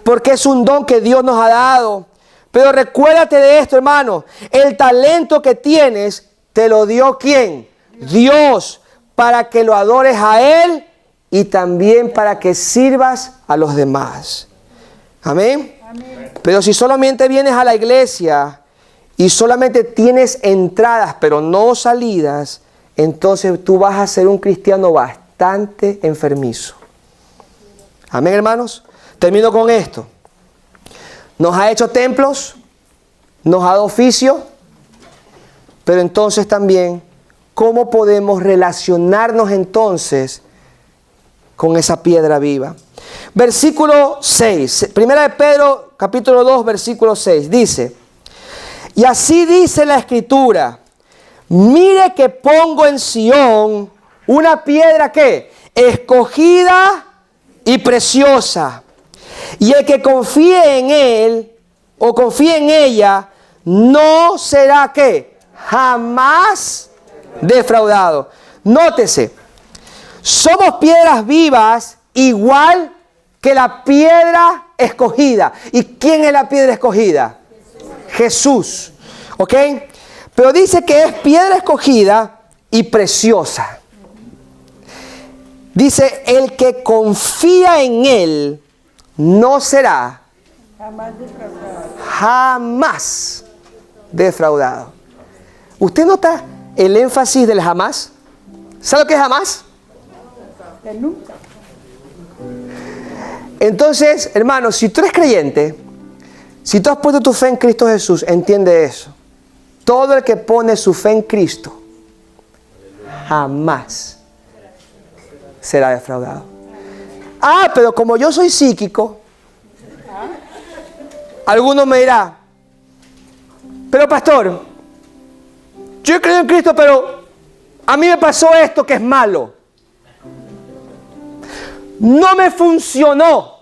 Porque es un don que Dios nos ha dado. Pero recuérdate de esto, hermano. El talento que tienes, te lo dio ¿quién? Dios. Para que lo adores a Él y también para que sirvas a los demás. Amén. Amén. Pero si solamente vienes a la iglesia y solamente tienes entradas pero no salidas, entonces tú vas a ser un cristiano bastante enfermizo. Amén, hermanos. Termino con esto. Nos ha hecho templos, nos ha dado oficio, pero entonces también, ¿cómo podemos relacionarnos entonces con esa piedra viva? Versículo 6, Primera de Pedro, capítulo 2, versículo 6, dice, y así dice la Escritura, mire que pongo en Sión una piedra que escogida y preciosa, y el que confíe en él o confíe en ella no será que jamás defraudado. Nótese, somos piedras vivas igual que la piedra escogida. ¿Y quién es la piedra escogida? Jesús. ¿Ok? Pero dice que es piedra escogida y preciosa. Dice, el que confía en Él no será jamás defraudado. ¿Usted nota el énfasis del jamás? ¿Sabe lo que es jamás? Que nunca. Entonces, hermano, si tú eres creyente, si tú has puesto tu fe en Cristo Jesús, entiende eso. Todo el que pone su fe en Cristo jamás será defraudado. Ah, pero como yo soy psíquico, alguno me dirá, pero pastor, yo he creído en Cristo, pero a mí me pasó esto que es malo. No me funcionó.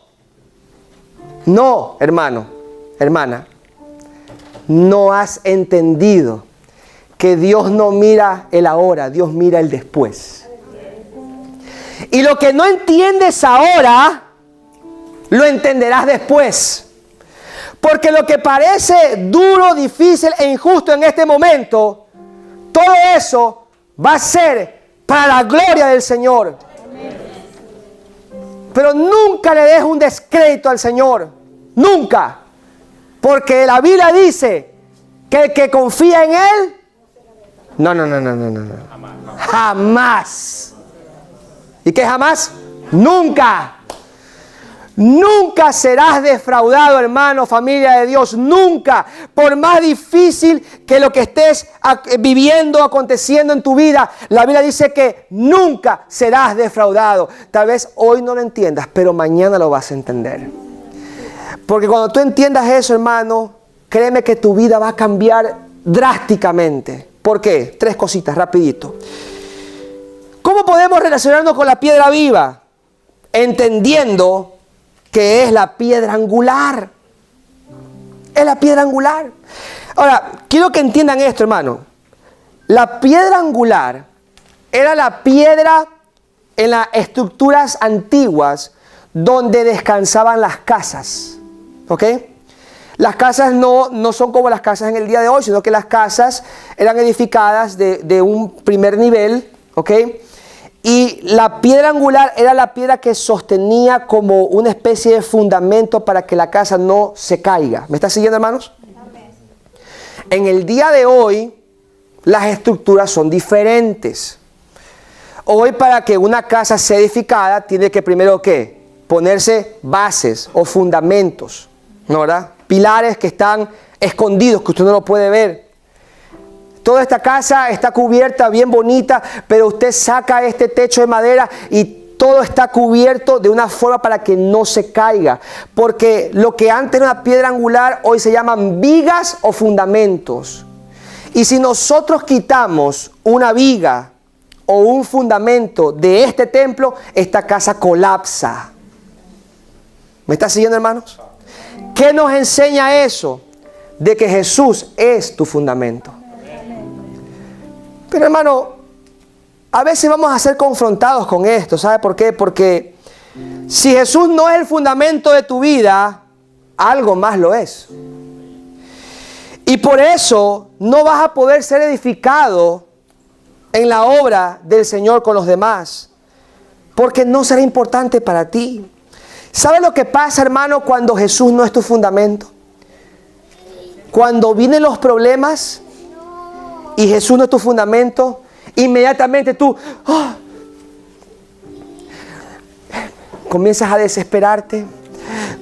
No, hermano, hermana, no has entendido que Dios no mira el ahora, Dios mira el después. Y lo que no entiendes ahora, lo entenderás después. Porque lo que parece duro, difícil e injusto en este momento, todo eso va a ser para la gloria del Señor. Pero nunca le des un descrédito al Señor. Nunca. Porque la Biblia dice que el que confía en Él, no. Jamás. ¿Y qué jamás? Nunca. Nunca serás defraudado, hermano, familia de Dios. Nunca. Por más difícil que lo que estés viviendo, aconteciendo en tu vida, la Biblia dice que nunca serás defraudado. Tal vez hoy no lo entiendas, pero mañana lo vas a entender. Porque cuando tú entiendas eso, hermano, créeme que tu vida va a cambiar drásticamente. ¿Por qué? 3 cositas, rapidito. ¿Cómo podemos relacionarnos con la piedra viva? Entendiendo que es la piedra angular. Es la piedra angular. Ahora, quiero que entiendan esto, hermano. La piedra angular era la piedra en las estructuras antiguas donde descansaban las casas. ¿Ok? Las casas no son como las casas en el día de hoy, sino que las casas eran edificadas de un primer nivel. ¿Ok? Y la piedra angular era la piedra que sostenía como una especie de fundamento para que la casa no se caiga. ¿Me está siguiendo, hermanos? En el día de hoy, las estructuras son diferentes. Hoy, para que una casa sea edificada, tiene que primero, ¿qué? Ponerse bases o fundamentos, ¿no, verdad? Pilares que están escondidos, que usted no lo puede ver. Toda esta casa está cubierta, bien bonita, pero usted saca este techo de madera y todo está cubierto de una forma para que no se caiga. Porque lo que antes era una piedra angular, hoy se llaman vigas o fundamentos. Y si nosotros quitamos una viga o un fundamento de este templo, esta casa colapsa. ¿Me está siguiendo, hermanos? ¿Qué nos enseña eso? De que Jesús es tu fundamento. Pero, hermano, a veces vamos a ser confrontados con esto. ¿Sabe por qué? Porque si Jesús no es el fundamento de tu vida, algo más lo es. Y por eso no vas a poder ser edificado en la obra del Señor con los demás, porque no será importante para ti. ¿Sabes lo que pasa, hermano, cuando Jesús no es tu fundamento? Cuando vienen los problemas y Jesús no es tu fundamento, inmediatamente tú comienzas a desesperarte,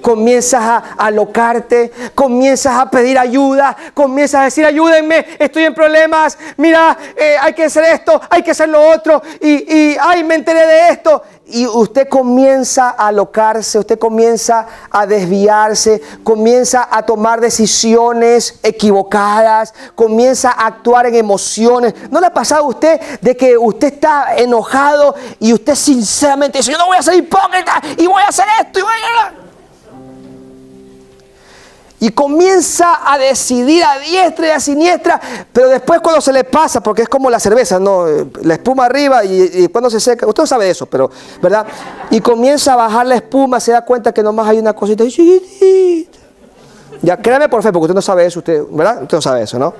comienzas a alocarte, comienzas a pedir ayuda, comienzas a decir: ayúdenme, estoy en problemas, mira, hay que hacer esto, hay que hacer lo otro, y ay, me enteré de esto. Y usted comienza a alocarse, usted comienza a desviarse, comienza a tomar decisiones equivocadas, comienza a actuar en emociones. ¿No le ha pasado a usted de que usted está enojado y usted sinceramente dice: yo no voy a ser hipócrita y voy a hacer esto y voy a... Y comienza a decidir a diestra y a siniestra, pero después cuando se le pasa, porque es como la cerveza, ¿no? La espuma arriba y cuando se seca, usted no sabe eso, pero, ¿verdad? Y comienza a bajar la espuma, se da cuenta que nomás hay una cosita chiquitita. Ya, créame por fe, porque usted no sabe eso, usted, ¿verdad? Usted no sabe eso, ¿no?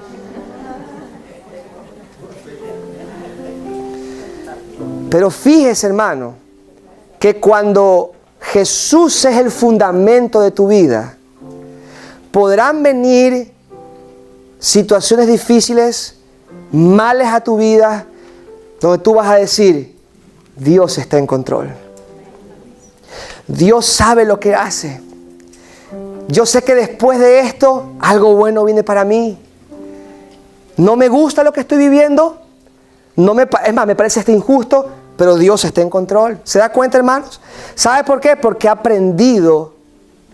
Pero fíjese, hermano, que cuando Jesús es el fundamento de tu vida, podrán venir situaciones difíciles, males a tu vida, donde tú vas a decir: Dios está en control. Dios sabe lo que hace. Yo sé que después de esto, algo bueno viene para mí. No me gusta lo que estoy viviendo. Es más, me parece hasta injusto, pero Dios está en control. ¿Se da cuenta, hermanos? ¿Sabe por qué? Porque ha aprendido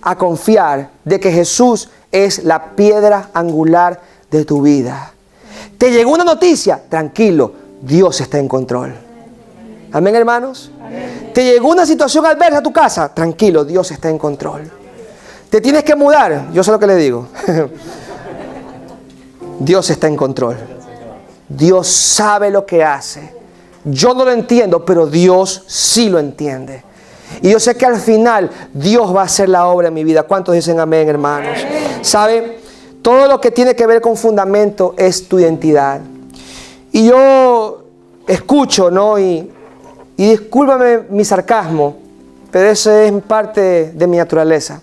a confiar de que Jesús es la piedra angular de tu vida. ¿Te llegó una noticia? Tranquilo, Dios está en control. Amén, hermanos. Amén. ¿Te llegó una situación adversa a tu casa? Tranquilo, Dios está en control. ¿Te tienes que mudar? Yo sé lo que le digo. Dios está en control. Dios sabe lo que hace. Yo no lo entiendo, pero Dios sí lo entiende. Y yo sé que al final Dios va a hacer la obra en mi vida. ¿Cuántos dicen amén, hermanos? ¿Sabe? Todo lo que tiene que ver con fundamento es tu identidad. Y yo escucho, ¿no? Y discúlpame mi sarcasmo, pero eso es parte de mi naturaleza.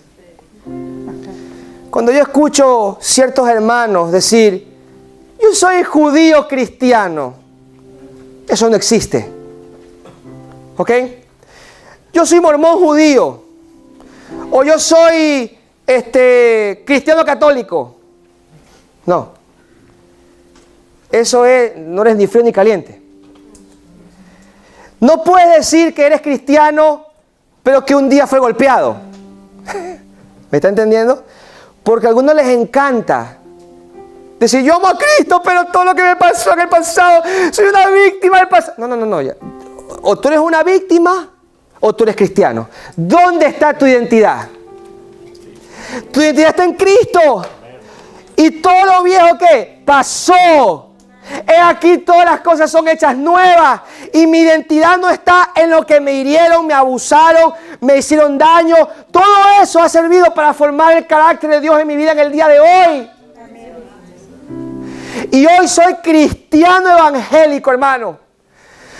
Cuando yo escucho ciertos hermanos decir: yo soy judío cristiano, eso no existe. ¿Ok? Yo soy mormón judío, o yo soy cristiano católico. No. Eso no eres ni frío ni caliente. No puedes decir que eres cristiano, pero que un día fue golpeado. ¿Me está entendiendo? Porque a algunos les encanta decir: yo amo a Cristo, pero todo lo que me pasó en el pasado, soy una víctima del pasado. No. Ya. O tú eres una víctima, o tú eres cristiano. ¿Dónde está tu identidad? Tu identidad está en Cristo. Y todo lo viejo que pasó, he aquí todas las cosas son hechas nuevas. Y mi identidad no está en lo que me hirieron, me abusaron, me hicieron daño. Todo eso ha servido para formar el carácter de Dios en mi vida en el día de hoy. Y hoy soy cristiano evangélico, hermano.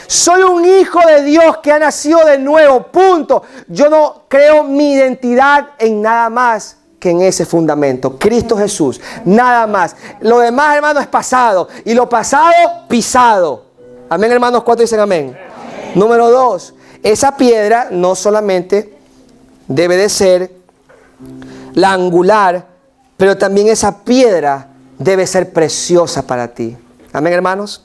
Soy un hijo de Dios que ha nacido de nuevo, punto. Yo no creo mi identidad en nada más que en ese fundamento, Cristo Jesús, nada más. Lo demás, hermano, es pasado, y lo pasado, pisado. Amén, hermanos, ¿cuántos dicen amén? Amén. Número 2, esa piedra no solamente debe de ser la angular, pero también esa piedra debe ser preciosa para ti. Amén, hermanos.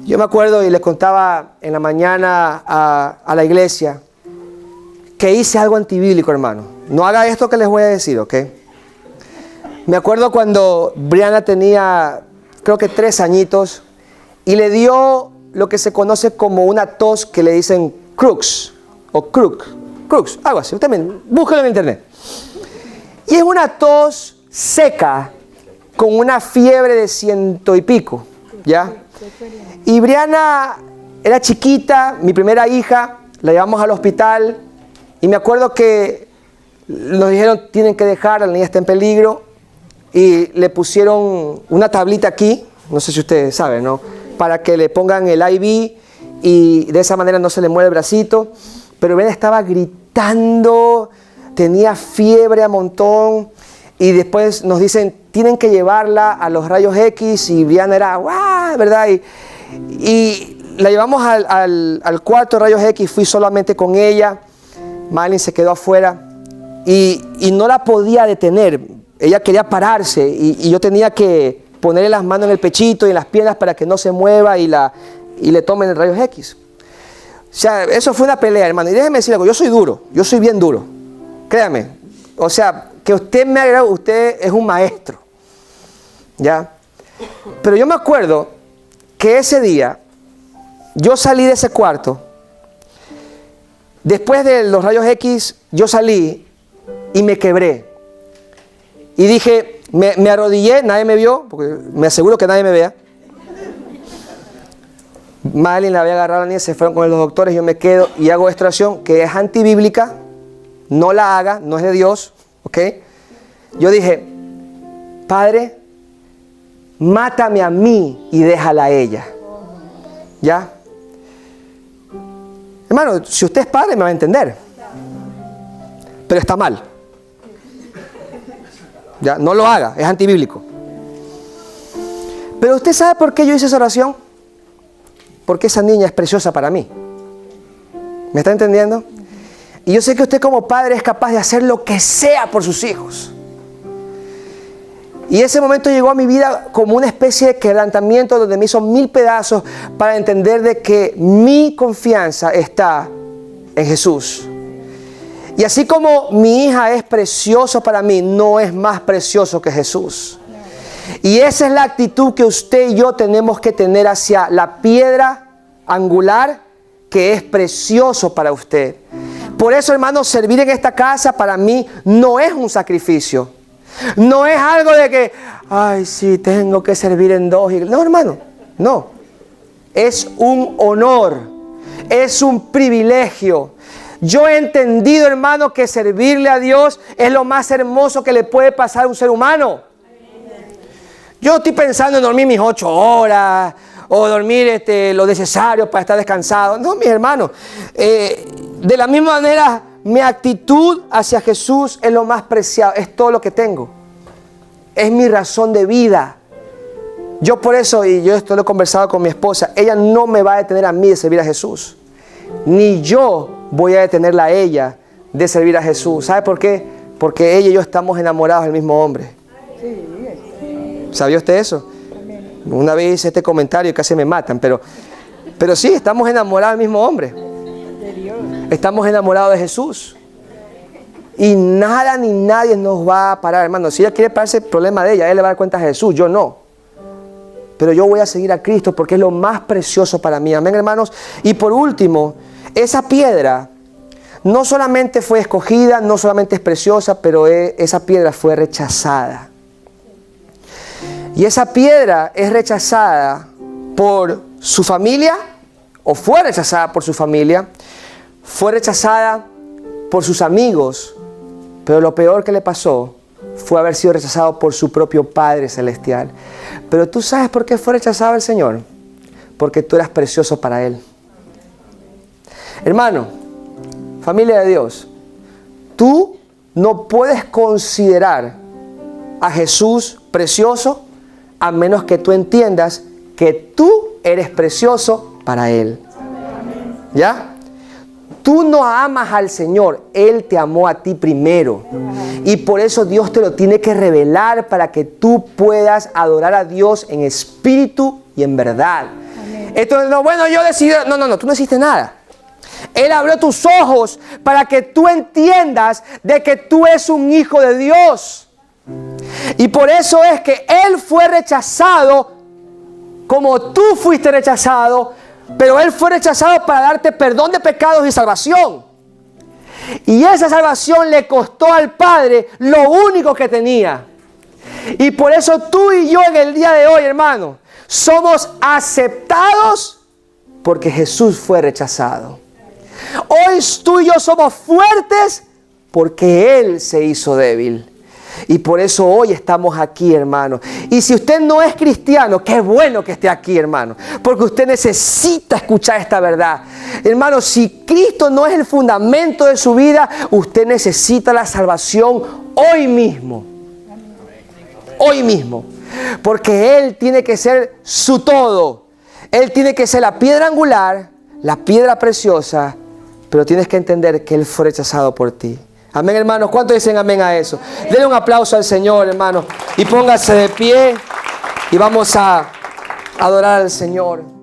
Yo me acuerdo y les contaba en la mañana a la iglesia que hice algo antibíblico, hermano. No haga esto que les voy a decir, ¿ok? Me acuerdo cuando Brianna tenía, creo que 3 añitos, y le dio lo que se conoce como una tos que le dicen crux, o crux, algo así. Usted también, búsquelo en internet. Y es una tos seca, con una fiebre de 100 y pico, ¿ya? Y Brianna era chiquita, mi primera hija, la llevamos al hospital, y me acuerdo que nos dijeron, tienen que dejar, la niña está en peligro, y le pusieron una tablita aquí, no sé si ustedes saben, ¿no? Para que le pongan el IV, y de esa manera no se le mueve el bracito, pero Brianna estaba gritando, tenía fiebre a montón, y después nos dicen, tienen que llevarla a los rayos X, y Brianna era, ¡guau!, ¿verdad? Y la llevamos al cuarto de rayos X, fui solamente con ella, Malin se quedó afuera, y no la podía detener, ella quería pararse, y yo tenía que ponerle las manos en el pechito y en las piernas para que no se mueva y le tomen el rayos X. O sea, eso fue una pelea, hermano, y déjeme decir algo, yo soy duro, yo soy bien duro, créame, o sea, que usted me agrade, usted es un maestro, ¿ya? Pero yo me acuerdo que ese día, yo salí de ese cuarto, después de los rayos X, yo salí y me quebré. Y dije, me arrodillé, nadie me vio, porque me aseguro que nadie me vea. Malin la había agarrado a la niña, se fueron con los doctores, yo me quedo y hago esta oración que es antibíblica, no la haga, no es de Dios, ¿ok? Yo dije, Padre, mátame a mí y déjala a ella. ¿Ya? Hermano, si usted es padre me va a entender. Pero está mal. ¿Ya? No lo haga, es antibíblico. Pero usted sabe por qué yo hice esa oración. Porque esa niña es preciosa para mí. ¿Me está entendiendo? Y yo sé que usted como padre es capaz de hacer lo que sea por sus hijos. Y ese momento llegó a mi vida como una especie de quebrantamiento donde me hizo 1000 pedazos para entender de que mi confianza está en Jesús. Y así como mi hija es precioso para mí, no es más precioso que Jesús. Y esa es la actitud que usted y yo tenemos que tener hacia la piedra angular que es precioso para usted. Por eso, hermanos, servir en esta casa para mí no es un sacrificio. No es algo de que, ay, sí, tengo que servir en 2 iglesias. No, hermano, no. Es un honor, es un privilegio. Yo he entendido, hermano, que servirle a Dios es lo más hermoso que le puede pasar a un ser humano. Yo estoy pensando en dormir mis 8 horas o dormir lo necesario para estar descansado. No, mis hermanos. De la misma manera, mi actitud hacia Jesús es lo más preciado, es todo lo que tengo. Es mi razón de vida. Yo por eso, y yo esto lo he conversado con mi esposa, ella no me va a detener a mí de servir a Jesús. Ni yo voy a detenerla a ella de servir a Jesús. ¿Sabe por qué? Porque ella y yo estamos enamorados del mismo hombre. ¿Sabía usted eso? Una vez hice este comentario y casi me matan, pero sí, estamos enamorados del mismo hombre. Estamos enamorados de Jesús. Y nada ni nadie nos va a parar, hermano. Si ella quiere pararse, el problema de ella, él le va a dar cuenta a Jesús, yo no. Pero yo voy a seguir a Cristo porque es lo más precioso para mí. Amén, hermanos. Y por último, esa piedra no solamente fue escogida, no solamente es preciosa, pero esa piedra fue rechazada. Y esa piedra es rechazada por su familia, o fue rechazada por su familia, fue rechazada por sus amigos, pero lo peor que le pasó fue haber sido rechazado por su propio Padre Celestial. Pero tú sabes por qué fue rechazado el Señor, porque tú eras precioso para Él. Hermano, familia de Dios, tú no puedes considerar a Jesús precioso a menos que tú entiendas que tú eres precioso para Él. ¿Ya? Tú no amas al Señor, Él te amó a ti primero. Y por eso Dios te lo tiene que revelar para que tú puedas adorar a Dios en espíritu y en verdad. Esto no, bueno, yo decidí. No, tú no hiciste nada. Él abrió tus ojos para que tú entiendas de que tú eres un hijo de Dios. Y por eso es que Él fue rechazado como tú fuiste rechazado, pero Él fue rechazado para darte perdón de pecados y salvación. Y esa salvación le costó al Padre lo único que tenía. Y por eso tú y yo en el día de hoy, hermano, somos aceptados porque Jesús fue rechazado. Hoy tú y yo somos fuertes porque Él se hizo débil. Y por eso hoy estamos aquí, hermano. Y si usted no es cristiano, qué bueno que esté aquí, hermano. Porque usted necesita escuchar esta verdad. Hermano, si Cristo no es el fundamento de su vida, usted necesita la salvación hoy mismo. Hoy mismo. Porque Él tiene que ser su todo. Él tiene que ser la piedra angular, la piedra preciosa. Pero tienes que entender que Él fue rechazado por ti. Amén, hermanos. ¿Cuántos dicen amén a eso? Denle un aplauso al Señor, hermano. Y póngase de pie y vamos a adorar al Señor.